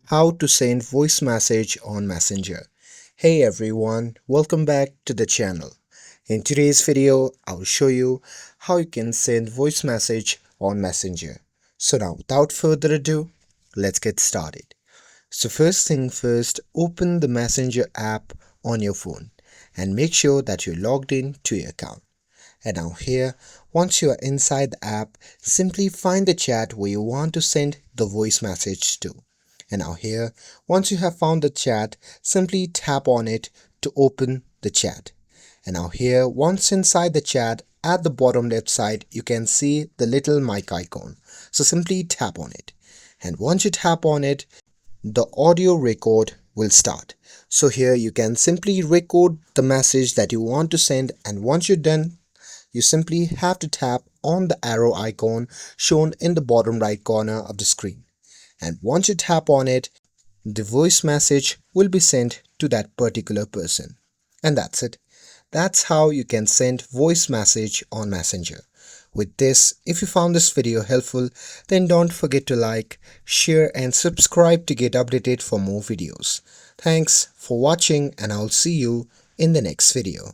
How to send voice message on Messenger. Hey everyone, welcome back to the channel. In today's video, I'll show you how you can send voice message on Messenger. So now without further ado, let's get started. So first thing first, open the Messenger app on your phone and make sure that you're logged in to your account. And now here, once you are inside the app, simply find the chat where you want to send the voice message to. And now here, once you have found the chat, simply tap on it to open the chat. And now here, once inside the chat, at the bottom left side, you can see the little mic icon. So simply tap on it. And once you tap on it, the audio record will start. So here you can simply record the message that you want to send, and once you're done, you simply have to tap on the arrow icon shown in the bottom right corner of the screen. And once you tap on it, the voice message will be sent to that particular person. And that's it. That's how you can send voice message on Messenger. With this, if you found this video helpful, then don't forget to like, share and subscribe to get updated for more videos. Thanks for watching, and I'll see you in the next video.